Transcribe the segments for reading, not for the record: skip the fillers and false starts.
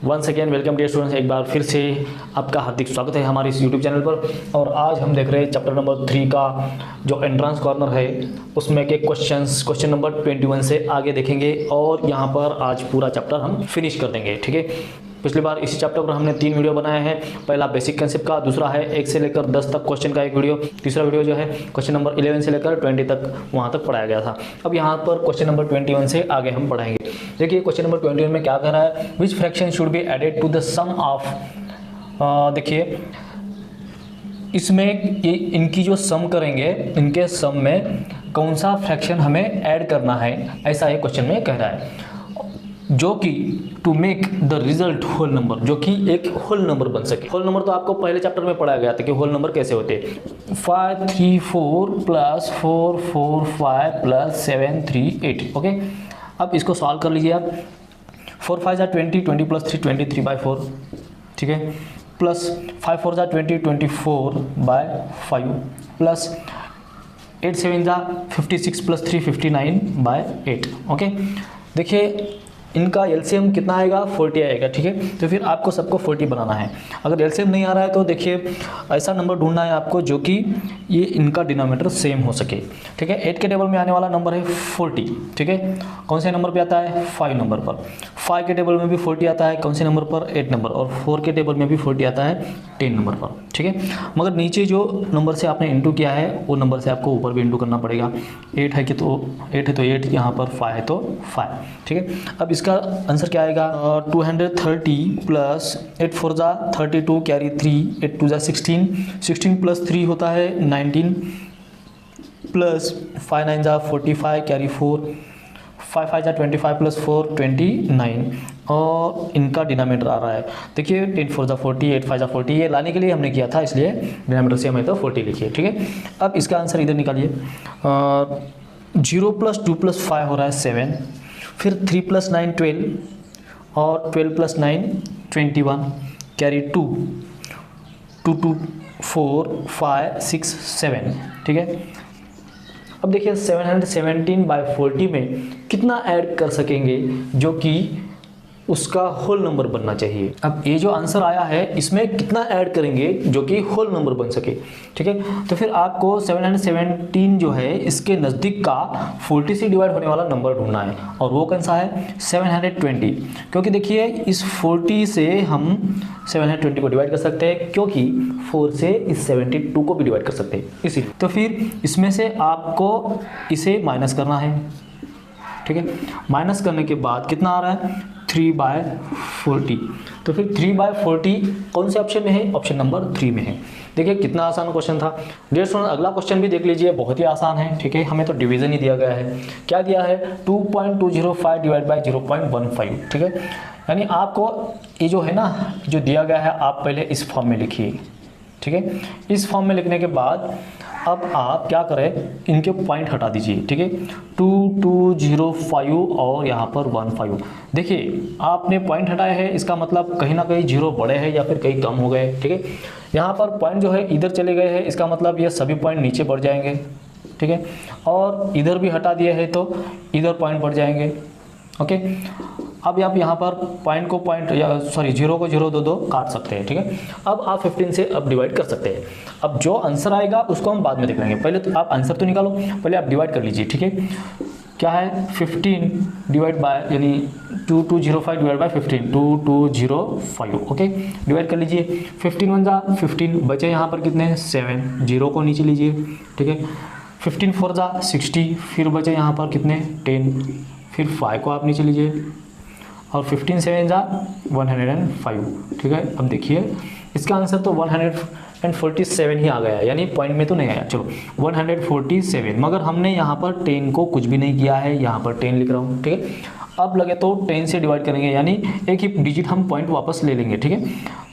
Once again welcome dear students, एक बार फिर से आपका हार्दिक स्वागत है हमारे इस यूट्यूब चैनल पर। और आज हम देख रहे हैं चैप्टर नंबर 3 का जो एंट्रेंस कॉर्नर है उसमें के क्वेश्चन नंबर 21 से आगे देखेंगे और यहाँ पर आज पूरा चैप्टर हम फिनिश कर देंगे। ठीक है, पिछली बार इसी चैप्टर पर हमने 3 वीडियो बनाए हैं। पहला बेसिक कंसेप्ट का, दूसरा है 1 से लेकर 10 तक क्वेश्चन का एक वीडियो, तीसरा वीडियो जो है क्वेश्चन नंबर 11 से लेकर 20 तक वहाँ तक पढ़ाया गया था। अब यहाँ पर क्वेश्चन नंबर 21 से आगे हम पढ़ाएंगे। देखिए क्वेश्चन नंबर 21 में क्या कह रहा है, which fraction should be added to the sum of. देखिए इसमें इनकी जो सम करेंगे, इनके सम में कौन सा फ्रैक्शन हमें ऐड करना है, ऐसा ये क्वेश्चन में कह रहा है। जो कि to make the result whole number, जो कि एक होल नंबर बन सके। होल नंबर तो आपको पहले चैप्टर में पढ़ाया गया था कि होल नंबर कैसे होते हैं। 5 3 4 प्लस 4 4 5 प्लस 7 3 8। ओके, अब इसको सॉल्व कर लीजिए आप। 4 5 20, 20 प्लस 3 23/4। ठीक है, प्लस 5 4 20, 24/5 प्लस 8 7 56 प्लस 3 59/8। ओके, देखिए इनका एलसीएम कितना आएगा, 40 आएगा। ठीक है, तो फिर आपको सबको 40 बनाना है। अगर एलसीएम नहीं आ रहा है तो देखिए ऐसा नंबर ढूंढना है आपको जो कि ये इनका डिनोमिनेटर सेम हो सके। ठीक है, 8 के टेबल में आने वाला नंबर है 40। ठीक है, कौन से नंबर पे आता है, 5 नंबर पर। 5 के टेबल में भी 40 आता है, कौन से नंबर पर, 8 नंबर। और 4 के टेबल में भी 40 आता है, 10 नंबर पर। ठीक है, मगर नीचे जो नंबर से आपने इंटू किया है वो नंबर से आपको ऊपर भी इंटू करना पड़ेगा। 8 है तो 8, यहाँ पर 5 है तो 5। ठीक है, अब इसका आंसर क्या आएगा, 230 प्लस 8 4 32 कैरी 3, 8 2 16, 16 प्लस 3 होता है 19 प्लस 5 9 45 कैरी 4, 5 5 25 प्लस 4 29। और इनका डिनोमिनेटर आ रहा है, देखिए 8 4 40, 8 5 40, ये लाने के लिए हमने किया था इसलिए डिनोमिनेटर से हमें तो 40 लिखिए। ठीक है, अब इसका आंसर इधर निकालिए। 0 प्लस 2 प्लस 5 हो रहा है 7, फिर 3 प्लस 9 12 और 12 प्लस 9 21 कैरी 2 2 2 4 5 6 7। ठीक है, अब देखिए 717/40 में कितना ऐड कर सकेंगे जो कि उसका होल नंबर बनना चाहिए। अब ये जो आंसर आया है इसमें कितना ऐड करेंगे जो कि होल नंबर बन सके। ठीक है, तो फिर आपको 717 जो है इसके नज़दीक का 40 से डिवाइड होने वाला नंबर ढूंढना है, और वो कौन सा है, 720। क्योंकि देखिए इस 40 से हम 720 को डिवाइड कर सकते हैं, क्योंकि 4 से इस 72 को भी डिवाइड कर सकते हैं इसी। तो फिर इसमें से आपको इसे माइनस करना है। ठीक है, माइनस करने के बाद कितना आ रहा है, 3/40। तो फिर 3/40 कौन से ऑप्शन में है, ऑप्शन नंबर 3 में है। देखिए कितना आसान क्वेश्चन था डियर स्टूडेंट। अगला क्वेश्चन भी देख लीजिए, बहुत ही आसान है। ठीक है, हमें तो डिवीजन ही दिया गया है। क्या दिया है, 2.205 डिवाइड बाई 0.15। ठीक है, यानी आपको ये जो है ना, जो दिया गया है आप पहले इस फॉर्म में लिखिए। ठीक है, इस फॉर्म में लिखने के बाद अब आप क्या करें, इनके पॉइंट हटा दीजिए। ठीक है, 2205 और यहाँ पर 15। देखिए आपने पॉइंट हटाए हैं, इसका मतलब कहीं ना कहीं 0 बड़े हैं या फिर कहीं कम हो गए। ठीक है, यहाँ पर पॉइंट जो है इधर चले गए हैं, इसका मतलब ये सभी पॉइंट नीचे बढ़ जाएंगे। ठीक है, और इधर भी हटा दिए हैं तो इधर पॉइंट बढ़ जाएंगे। ओके, अब आप यहाँ पर पॉइंट को पॉइंट या 0 को 0 2 काट सकते हैं। ठीक है, अब आप 15 से अब डिवाइड कर सकते हैं। अब जो आंसर आएगा उसको हम बाद में देख लेंगे, पहले तो आप आंसर तो निकालो, पहले आप डिवाइड कर लीजिए। ठीक है, क्या है, 15 डिवाइड बाय यानी 2205 डिवाइड बाय 15, 2205। ओके, डिवाइड कर लीजिए। 15 1 15, बचे यहाँ पर कितने, 7, 0 को नीचे लीजिए। ठीक है, 15 4 60, फिर बचे यहाँ पर कितने, 10, फिर 5 को आप नीचे लीजिए, और 15 7 105। ठीक है, अब देखिए इसका आंसर तो 147 ही आ गया, यानी पॉइंट में तो नहीं आया। चलो 147, मगर हमने यहाँ पर 10 को कुछ भी नहीं किया है, यहाँ पर 10 लिख रहा हूँ। ठीक है, अब लगे तो 10 से डिवाइड करेंगे, यानी एक ही डिजिट हम पॉइंट वापस ले लेंगे। ठीक है,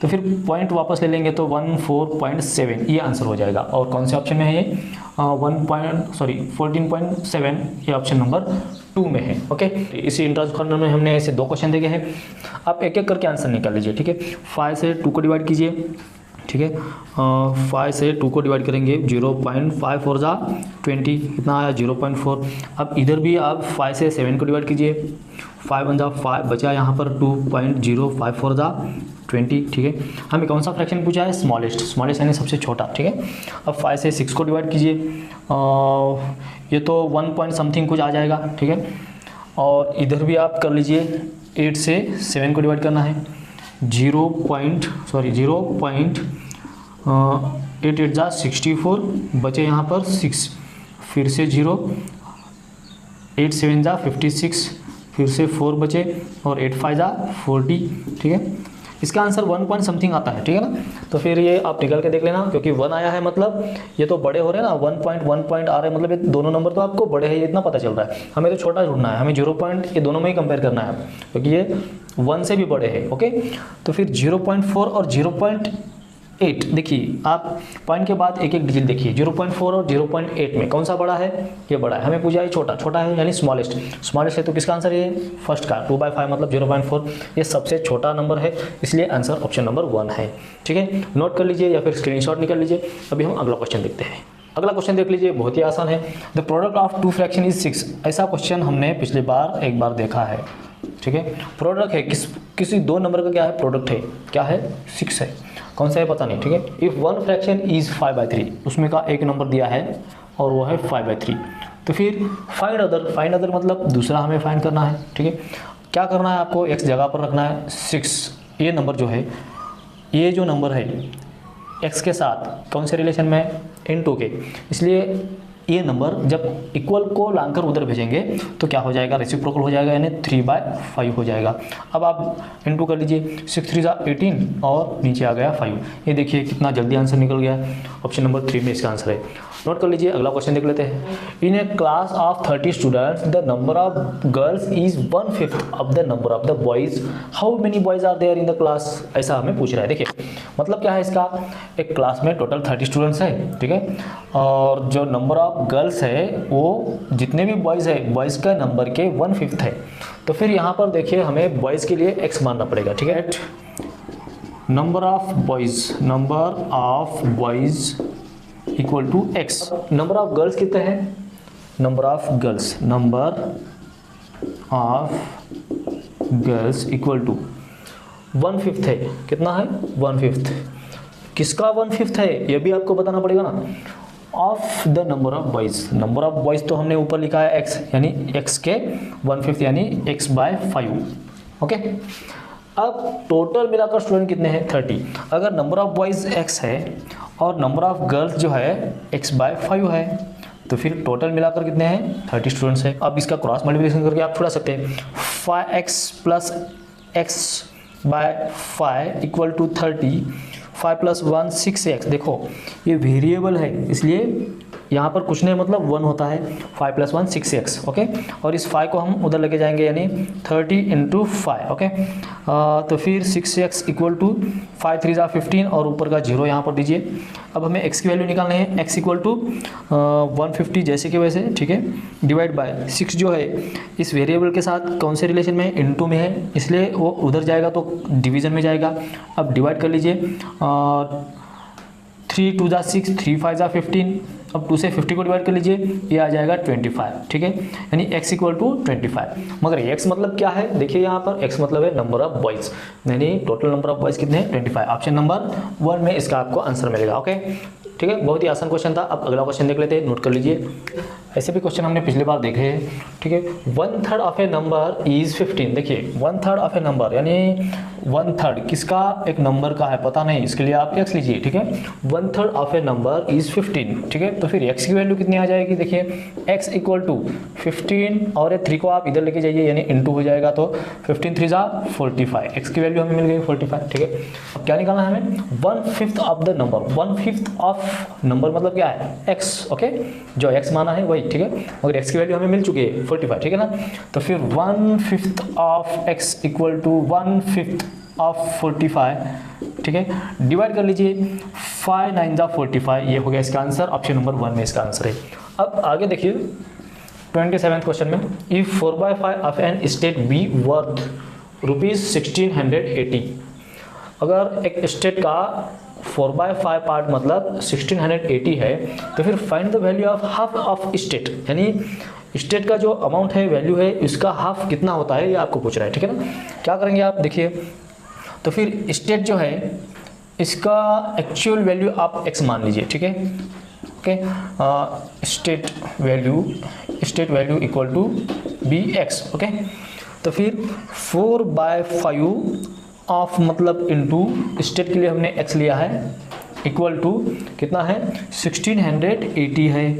तो फिर पॉइंट वापस ले लेंगे तो 14.7 ये आंसर हो जाएगा। और कौन से ऑप्शन में है ये, 14.7, ये ऑप्शन नंबर 2 में है। ओके, इसी एंट्रेंस कॉर्नर में हमने ऐसे 2 क्वेश्चन देखे हैं। आप एक एक करके आंसर निकाल लीजिए। ठीक है, 5 से 2 को डिवाइड कीजिए ठीक है। 5 से 2 को डिवाइड करेंगे, 0.5 4 जा 20, कितना आया 0.4। अब इधर भी आप 5 से 7 को डिवाइड कीजिए, 5 1 जा 5, बचा यहाँ पर 2.054 जा 20, ठीक है। हमें कौन सा फ्रैक्शन पूछा है, स्मॉलेस्ट, स्मॉलेस्ट यानी सबसे छोटा, ठीक है। अब 5 से 6 को डिवाइड कीजिए, ये तो 1 पॉइंट समथिंग कुछ आ जाएगा, ठीक है। और इधर भी आप कर लीजिए, 8 से 7 को डिवाइड करना है, 0.8 8 जा 64, बचे यहाँ पर 6, फिर से 0, 8 7 जा 56, फिर से 4 बचे और 8 5 जा 40, ठीक है। इसका आंसर 1 पॉइंट समथिंग आता है, ठीक है ना। तो फिर ये आप निकल के देख लेना, क्योंकि 1 आया है मतलब ये तो बड़े हो रहे हैं ना, 1 पॉइंट आ रहे हैं मतलब ये दोनों नंबर तो आपको बड़े हैं, ये इतना पता चल रहा है। हमें तो छोटा ढूंढना है, हमें 0 पॉइंट ये दोनों में ही कंपेयर करना है, क्योंकि ये 1 से भी बड़े हैं, ओके। तो फिर 0.4 और 0.8, देखिए आप पॉइंट के बाद एक एक डिजिट देखिए, 0.4 और 0.8 में कौन सा बड़ा है, ये बड़ा है। हमें पूछा है छोटा, छोटा है यानी स्मॉलेस्ट, स्मॉलेस्ट है तो किसका आंसर ये फर्स्ट का 2/5 मतलब 0.4, ये सबसे छोटा नंबर है, इसलिए आंसर ऑप्शन नंबर 1 है, ठीक है। नोट कर लीजिए या फिर स्क्रीनशॉट निकाल लीजिए। अभी हम अगला क्वेश्चन देखते हैं। अगला क्वेश्चन देख लीजिए, बहुत ही आसान है। The product of 2 fraction is 6। ऐसा क्वेश्चन हमने पिछली बार एक बार देखा है, ठीक है। प्रोडक्ट है किसी 2 नंबर का क्या है, प्रोडक्ट है, क्या है 6 है, कौन सा है पता नहीं, ठीक है। इफ़ 1 फ्रैक्शन इज 5/3, उसमें का एक नंबर दिया है और वो है 5/3। तो फिर फाइंड अदर मतलब दूसरा हमें फाइंड करना है, ठीक है। क्या करना है आपको, x जगह पर रखना है 6। ये नंबर जो है, ये जो नंबर है x के साथ कौन से रिलेशन में, इनटू के, इसलिए ये नंबर जब इक्वल को लाकर उधर भेजेंगे तो क्या हो जाएगा, रेसिप्रोकल हो जाएगा, यानी 3/5 हो जाएगा। अब आप इनटू कर लीजिए, 6 3 जा 18 और नीचे आ गया 5। ये देखिए कितना जल्दी आंसर निकल गया, ऑप्शन नंबर 3 में इसका आंसर है। नोट कर लीजिए, अगला क्वेश्चन देख लेते हैं। In a class of 30 students the number of girls is 1/5 of the number of the boys, how many boys are there in the class, ऐसा हमें पूछ रहा है। देखिए मतलब क्या है इसका, एक क्लास में टोटल 30 स्टूडेंट्स है, ठीक है, और जो नंबर ऑफ गर्ल्स है वो जितने भी बॉयज़ है, बॉयज़ का नंबर के 1/5 है। तो फिर यहाँ पर देखिए हमें बॉयज़ के लिए x मानना पड़ेगा, ठीक है। Number of boys equal to x। Number of girls कितने हैं, number of girls equal to 1/5 है, कितना है 1/5। किसका 1/5 है ये भी आपको बताना पड़ेगा ना, of the number of boys. Number of boys तो हमने ऊपर लिखा है x, यानी x के 1/5 यानी x/5, ओके। अब टोटल मिलाकर स्टूडेंट कितने हैं 30। अगर नंबर ऑफ बॉयज़ x है और नंबर ऑफ गर्ल्स जो है x/5 है, तो फिर टोटल मिलाकर कितने हैं 30 स्टूडेंट्स हैं। अब इसका क्रॉस मल्टीप्लिकेशन करके आप छुड़ा सकते हैं, 5x + x/5 equal to 30, 5 + 1 6x। देखो ये वेरिएबल है, इसलिए यहाँ पर कुछ नहीं मतलब 1 होता है, 5 + 1 6x, ओके। और इस 5 को हम उधर लेके जाएंगे, यानी 30 × 5, ओके। तो फिर 6x इक्वल टू 5 3 जा 15 और ऊपर का 0 यहाँ पर दीजिए। अब हमें x की वैल्यू निकालनी है, x इक्वल टू 150 जैसे कि वैसे, ठीक है, डिवाइड बाय 6 जो है इस वेरिएबल के साथ कौन से रिलेशन में, इनटू में है, इसलिए वो उधर जाएगा तो डिवीजन में जाएगा। अब डिवाइड कर लीजिए, 3 2 जा 6, 3 5 जा 15, अब 2 से 50 को डिवाइड कर लीजिए, ये आ जाएगा 25, ठीक है, यानी x इक्वल टू 25। मगर x मतलब क्या है, देखिए यहाँ पर x मतलब है नंबर ऑफ बॉयज़, यानी टोटल नंबर ऑफ बॉयज़ कितने हैं 25। ऑप्शन नंबर 1 में इसका आपको आंसर मिलेगा, ओके, ठीक है। बहुत ही आसान क्वेश्चन था। अब अगला क्वेश्चन देख लेते हैं, नोट कर लीजिए। ऐसे भी क्वेश्चन हमने पिछली बार देखे हैं, ठीक है। 1/3 ऑफ ए नंबर इज 15। देखिए 1/3 ऑफ ए नंबर यानी 1/3 किसका, एक नंबर का है, पता नहीं, इसके लिए आप x लीजिए, ठीक है। 1/3 ऑफ ए नंबर इज 15, ठीक है। तो फिर x की वैल्यू कितनी आ जाएगी, देखिए x इक्वल टू 15 और ये 3 को आप इधर लेके जाइए, यानी इनटू हो जाएगा, तो 15 3 जा 45, x की वैल्यू हमें मिल गई 45, ठीक है। अब क्या निकालना है हमें, 1/5 of the number. 1/5 of number मतलब क्या है x, ओके, जो x माना है वही, ठीक है, मगर x की वैल्यू हमें मिल चुकी है 45, ठीक है ना। तो फिर 1/5 of x equal to 1/5 of 45, ठीक है, डिवाइड कर लीजिए, 5 9 जा 45, ये हो गया इसका आंसर, ऑप्शन नंबर 1 में इसका आंसर है। अब आगे देखिए 27th क्वेश्चन में, if 4/5 of an estate be worth ₹1680। अगर एक स्टेट का 4/5 पार्ट मतलब 1680 है, तो फिर find the value of half of state, यानी स्टेट का जो अमाउंट है, वैल्यू है, इसका हाफ कितना होता है, ये आपको पूछ रहा है। ठीक है ना, क्या करेंगे आप देखिए, तो फिर स्टेट जो है इसका एक्चुअल वैल्यू आप x मान लीजिए। ठीक है, okay, estate value equal to bx। Okay, तो फिर 4/5 ऑफ मतलब इनटू स्टेट के लिए हमने x लिया है, इक्वल टू कितना है 1680 है।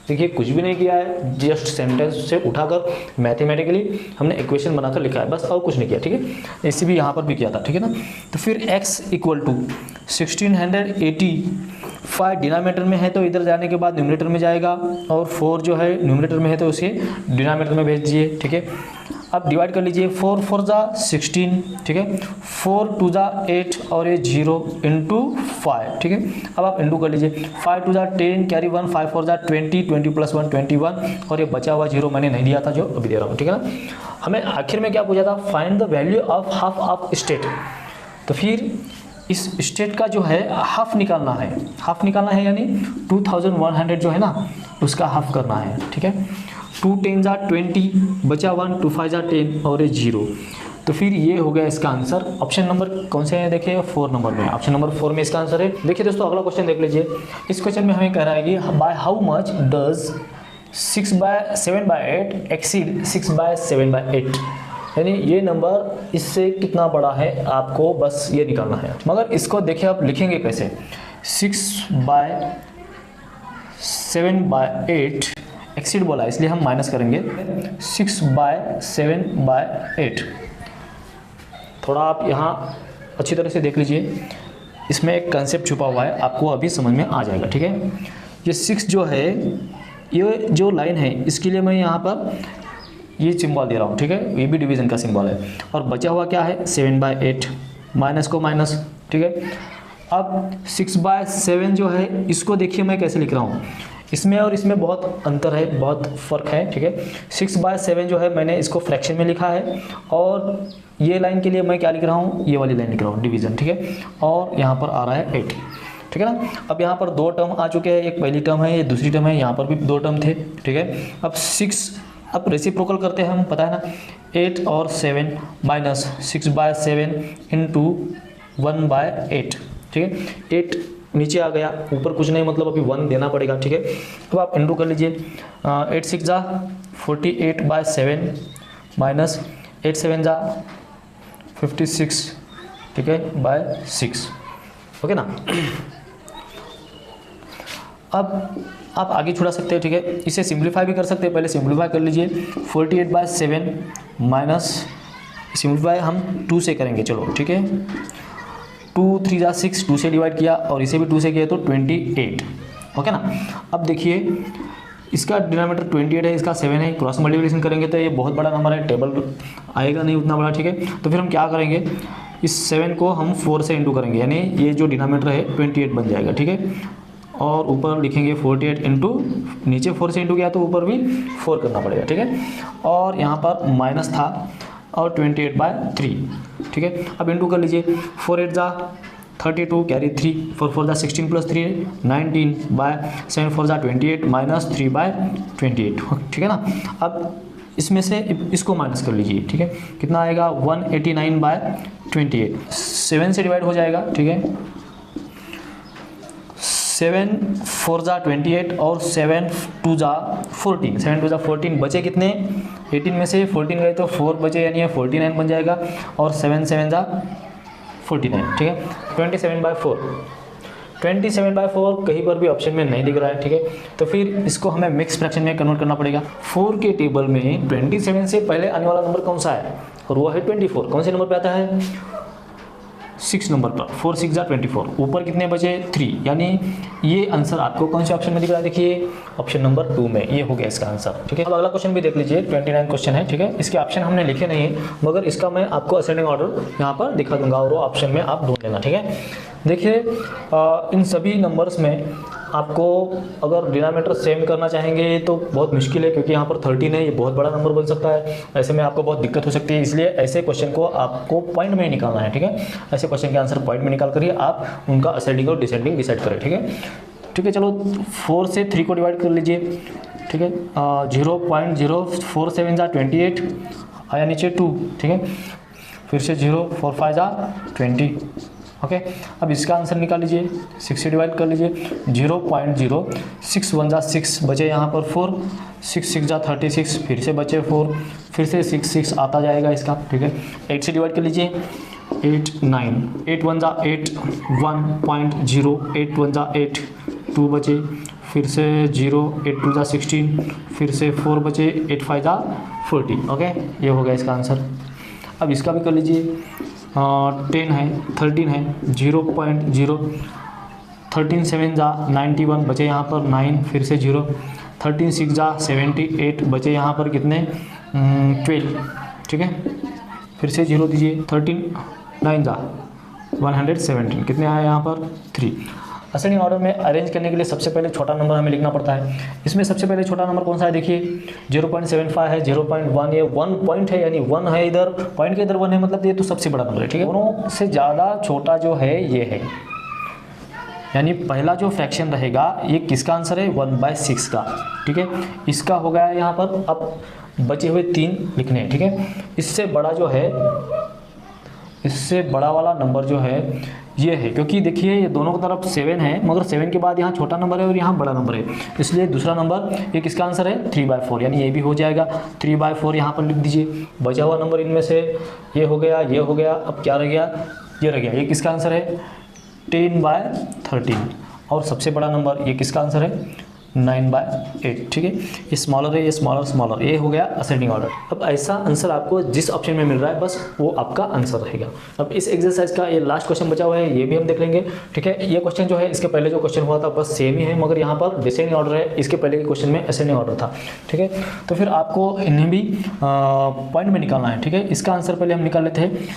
देखिए कुछ भी नहीं किया है, जस्ट सेंटेंस से उठाकर मैथमेटिकली हमने इक्वेशन बनाकर लिखा है, बस और कुछ नहीं किया। ठीक है, ऐसे भी यहाँ पर भी किया था। ठीक है ना, तो फिर x इक्वल टू 1685 डिनोमिनेटर में है तो इधर जाने के बाद न्यूमरेटर में जाएगा, और 4 जो है न्यूमरेटर में है तो उसे डिनोमिनेटर में भेज दीजिए। ठीक है, अब डिवाइड कर लीजिए, 4 4 जा 16, ठीक है, 4 2 जा 8 और ये 0 इंटू 5। ठीक है, अब आप इंटू कर लीजिए, 5 2 जा 10 कैरी 1, 5 4 जा 20, 20 प्लस 1 21, और ये बचा हुआ 0 मैंने नहीं दिया था जो अभी दे रहा हूँ। ठीक है ना, हमें आखिर में क्या पूछा था, find the value of half of state. तो फिर इस स्टेट का जो है हाफ निकालना है, यानी 2100 जो है ना उसका हाफ करना है। ठीक है, 2 10 जा 20, बचा 1, 2 5 जा 10 और ये 0। तो फिर ये हो गया इसका आंसर। ऑप्शन नंबर कौन से है देखिए, 4 नंबर में, ऑप्शन नंबर 4 में इसका आंसर है। देखिए दोस्तों अगला क्वेश्चन देख लीजिए। इस क्वेश्चन में हमें कह रहा है कि by how much does 6/7/8 exceed 6/7/8, यानी ये नंबर इससे कितना बड़ा है, आपको बस ये निकालना है। मगर इसको देखिए आप लिखेंगे कैसे, 6/7/8 एक्सीड बोला इसलिए हम माइनस करेंगे 6/7/8। थोड़ा आप यहाँ अच्छी तरह से देख लीजिए, इसमें एक कंसेप्ट छुपा हुआ है, आपको अभी समझ में आ जाएगा। ठीक है, ये 6 जो है, ये जो लाइन है इसके लिए मैं यहाँ पर ये सिंबल दे रहा हूँ। ठीक है, ये भी डिवीजन का सिंबल है, और बचा हुआ क्या है 7/8, माइनस को माइनस। ठीक है, अब 6/7 जो है इसको देखिए मैं कैसे लिख रहा हूँ, इसमें और इसमें बहुत अंतर है, बहुत फ़र्क है। ठीक है, 6/7 जो है मैंने इसको फ्रैक्शन में लिखा है, और ये लाइन के लिए मैं क्या लिख रहा हूँ, ये वाली लाइन लिख रहा हूँ डिवीज़न। ठीक है, और यहाँ पर आ रहा है 8। ठीक है ना, अब यहाँ पर 2 टर्म आ चुके हैं, एक पहली टर्म है, ये दूसरी टर्म है, यहाँ पर भी 2 टर्म थे। ठीक है, अब 6, अब रेसिप्रोकल करते हैं हम, पता है ना, 8 और 7 माइनस 6/7 इंटू 1/8। ठीक है, 8 नीचे आ गया, ऊपर कुछ नहीं, मतलब अभी 1 देना पड़ेगा। ठीक है, अब आप इंटू कर लीजिए, 8 6 जा 48/7 माइनस 8 7 जा 56। ठीक है, /6। ओके ना, अब आप आगे छुड़ा सकते हैं। ठीक है, इसे सिंप्लीफाई भी कर सकते हैं, पहले सिंप्लीफाई कर लीजिए, 48/7 माइनस, सिंप्लीफाई हम 2 से करेंगे, चलो ठीक है, 2 3 जा 6, 2 से डिवाइड किया और इसे भी 2 से किया तो 28। ओके ना, अब देखिए इसका डिनोमिनेटर 28 है, इसका 7 है, क्रॉस मल्टीप्लिकेशन करेंगे तो ये बहुत बड़ा नंबर है, टेबल आएगा नहीं उतना बड़ा। ठीक है, तो फिर हम क्या करेंगे, इस 7 को हम 4 से इंटू करेंगे, यानी ये जो डिनोमिनेटर है 28 बन जाएगा। ठीक है, और ऊपर लिखेंगे 48 इंटू, नीचे 4 से इंटू किया तो ऊपर भी 4 करना पड़ेगा। ठीक है, और यहाँ पर माइनस था और 28/3। ठीक है, अब इंटू कर लीजिए, 4 8 जा 32 कैरी 3, 4 4 जा 16 प्लस 3 19/7 4 जा 28 माइनस 3/28। ठीक है ना, अब इसमें से इसको माइनस कर लीजिए। ठीक है, कितना आएगा 189/28, 7 से डिवाइड हो जाएगा। ठीक है, 7 4 जा 28 और 7 2 जा 14, 7 2 जा 14, बचे कितने 18 में से 14 गए तो 4 बचे, यानी 49 बन जाएगा, और 7 7 जा 49। ठीक है, 27/4, 27/4 कहीं पर भी ऑप्शन में नहीं दिख रहा है। ठीक है, तो फिर इसको हमें मिक्स फ्रैक्शन में कन्वर्ट करना पड़ेगा। 4 के टेबल में 27 से पहले आने वाला नंबर कौन सा है, और वो है 24। कौन से नंबर पे आता है, 6 नंबर पर, 4 6 जा 24, ऊपर कितने बचे 3, यानी ये आंसर आपको कौन से ऑप्शन में दिख रहा है, देखिए ऑप्शन नंबर 2 में, ये हो गया इसका आंसर। ठीक है, अब अगला क्वेश्चन भी देख लीजिए, 29 क्वेश्चन है। ठीक है, इसके ऑप्शन हमने लिखे नहीं है, मगर इसका मैं आपको असेंडिंग ऑर्डर यहाँ पर दिखा दूंगा, और वो ऑप्शन में आप ढूंढ लेना। ठीक है, देखिए इन सभी नंबर्स में आपको अगर डिनोमिनेटर सेम करना चाहेंगे तो बहुत मुश्किल है, क्योंकि यहाँ पर 13 है, ये बहुत बड़ा नंबर बन सकता है। ऐसे में आपको बहुत दिक्कत हो सकती है, इसलिए ऐसे क्वेश्चन को आपको पॉइंट में निकालना है, ठीक है। ऐसे क्वेश्चन के आंसर पॉइंट में निकाल कर ही आप उनका असेंडिंग और डिसेंडिंग डिसाइड करें, ठीक है। ठीक है, चलो 4 से 3 को डिवाइड कर लीजिए, ठीक है। 0.047 जा 28 आया नीचे 2, ठीक है। फिर से 0 4 5 जा 20, ओके। अब इसका आंसर निकाल लीजिए, 6 से डिवाइड कर लीजिए। 0.061 जा 6 बचे यहाँ पर 4, 6 6 जा 36, फिर से बचे 4, फिर से 6 6 आता जाएगा इसका, ठीक है। 8 से डिवाइड कर लीजिए, 8 9, 8 1 जा 8, 1.0, 8 1 जा 8, 2 बचे, फिर से 0, 8 2 जा 16, फिर से 4 बचे, 8 5 जा 40, ओके। ये हो गया इसका आंसर। अब इसका भी कर लीजिए, 10 है, 13 है, 0.0, 13 7 जा 91 बचे यहाँ पर 9, फिर से 0, 13 6 जा 78 बचे यहाँ पर कितने 12, ठीक है। फिर से 0 दीजिए, 13 9 जा 117, कितने आए यहाँ पर 3। असेंडिंग ऑर्डर में अरेंज करने के लिए सबसे पहले छोटा नंबर हमें लिखना पड़ता है। इसमें सबसे पहले छोटा नंबर कौन सा है, देखिए 0.75 है, 0.1, ये 1 पॉइंट है, यानी 1 है इधर, पॉइंट के इधर 1 है, मतलब ये तो सबसे बड़ा नंबर है, ठीक है। दोनों से ज़्यादा छोटा जो है ये है, यानी पहला जो फ्रैक्शन रहेगा ये किसका आंसर है, 1/6 का, ठीक है। इसका हो गया यहाँ पर। अब बचे हुए 3 लिखने हैं, ठीक है। इससे बड़ा जो है, इससे बड़ा वाला नंबर जो है ये है, क्योंकि देखिए ये दोनों की तरफ 7 है, मगर 7 के बाद यहाँ छोटा नंबर है और यहाँ बड़ा नंबर है, इसलिए दूसरा नंबर ये किसका आंसर है 3/4, यानी ये भी हो जाएगा 3/4 यहाँ पर लिख दीजिए। बचा हुआ नंबर इनमें से ये हो गया, ये हो गया, अब क्या रह गया, ये रह गया, ये किसका आंसर है 10/13, और सबसे बड़ा नंबर ये किसका आंसर है 9/8, ठीक है। ये स्मॉलर है, ये स्मॉलर स्मॉलर, ये हो गया असेंडिंग ऑर्डर। अब ऐसा आंसर आपको जिस ऑप्शन में मिल रहा है बस वो आपका आंसर रहेगा। अब इस एक्सरसाइज का ये लास्ट क्वेश्चन बचा हुआ है, ये भी हम देख लेंगे, ठीक है। ये क्वेश्चन जो है इसके पहले जो क्वेश्चन हुआ था बस सेम ही है, मगर यहाँ पर डिसेंडिंग ऑर्डर है, इसके पहले के क्वेश्चन में असेंडिंग ऑर्डर था, ठीक है। तो फिर आपको इन्हें भी पॉइंट में निकालना है, ठीक है। इसका आंसर पहले हम निकाल लेते हैं।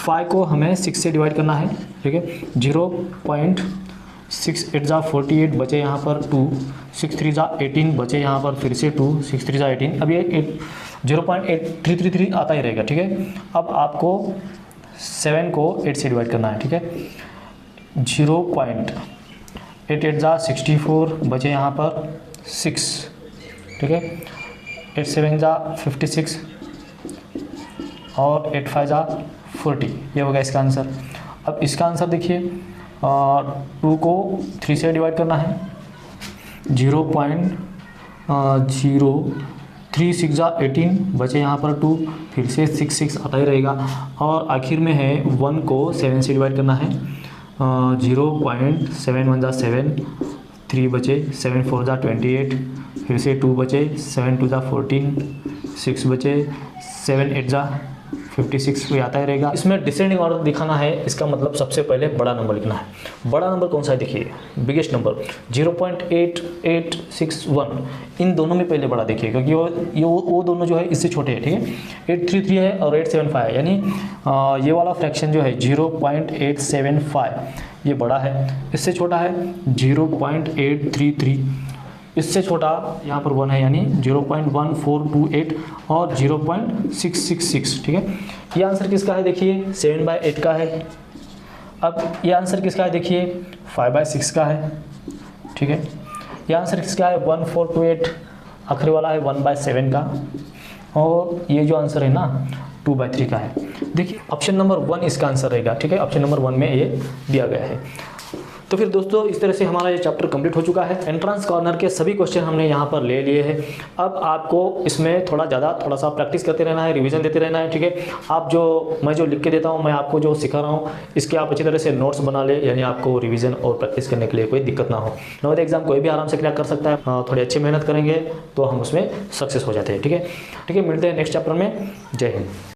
5 को हमें 6 से डिवाइड करना है, ठीक है। 0.6 8 जा 48 बचे यहाँ पर 2, 6 3 जा 18 बचे यहाँ पर फिर से 2, 6 3 जा 18, अब ये 0.8333 आता ही रहेगा, ठीक है। अब आपको 7 को 8 से डिवाइड करना है, ठीक है। 0.88 जा 64 बचे यहाँ पर 6, ठीक है। 8 7 जा 56 और 8 5 जा 40, ये हो गया इसका आंसर। अब इसका आंसर देखिए, 2 को 3 से डिवाइड करना है, 0.036 जा 18 बचे यहाँ पर 2, फिर से 6 6 आता ही रहेगा, और आखिर में है 1 को 7 से डिवाइड करना है, 0.71 जा 7, 3 बचे, 7 4 जा 28, फिर से 2 बचे, 7 2 जा 14, 6 बचे, 7 8 जा 56 भी आता ही रहेगा। इसमें डिसेंडिंग ऑर्डर दिखाना है, इसका मतलब सबसे पहले बड़ा नंबर लिखना है। बड़ा नंबर कौन सा है देखिए, बिगेस्ट नंबर 0.8861, इन दोनों में पहले बड़ा देखिए, क्योंकि वो दोनों जो है इससे छोटे हैं, ठीक है। 833 है और 875 है, यानी ये वाला फ्रैक्शन जो है 0.875 ये बड़ा है, इससे छोटा है 0.833, इससे छोटा यहाँ पर 1 है, यानी 0.1428 और 0.666, ठीक है। ये आंसर किसका है देखिए 7/8 का है। अब ये आंसर किसका है देखिए 5/6 का है, ठीक है। ये आंसर किसका है 1428, आखिरी वाला है 1/7 का, और ये जो आंसर है ना 2/3 का है। देखिए ऑप्शन नंबर 1 इसका आंसर रहेगा, ठीक है। ऑप्शन नंबर 1 में ये दिया गया है। तो फिर दोस्तों इस तरह से हमारा ये चैप्टर कंप्लीट हो चुका है। एंट्रेंस कॉर्नर के सभी क्वेश्चन हमने यहाँ पर ले लिए हैं। अब आपको इसमें थोड़ा सा प्रैक्टिस करते रहना है, रिवीजन देते रहना है, ठीक है। आप मैं जो लिख के देता हूँ, मैं आपको जो सिखा रहा हूँ, इसके आप अच्छी तरह से नोट्स बना ले, यानी आपको रिवीजन और प्रैक्टिस करने के लिए कोई दिक्कत ना हो। नवोदय एग्जाम कोई भी आराम से क्रैक कर सकता है, थोड़ी अच्छी मेहनत करेंगे तो हम उसमें सक्सेस हो जाते हैं, ठीक है। मिलते हैं नेक्स्ट चैप्टर में। जय हिंद।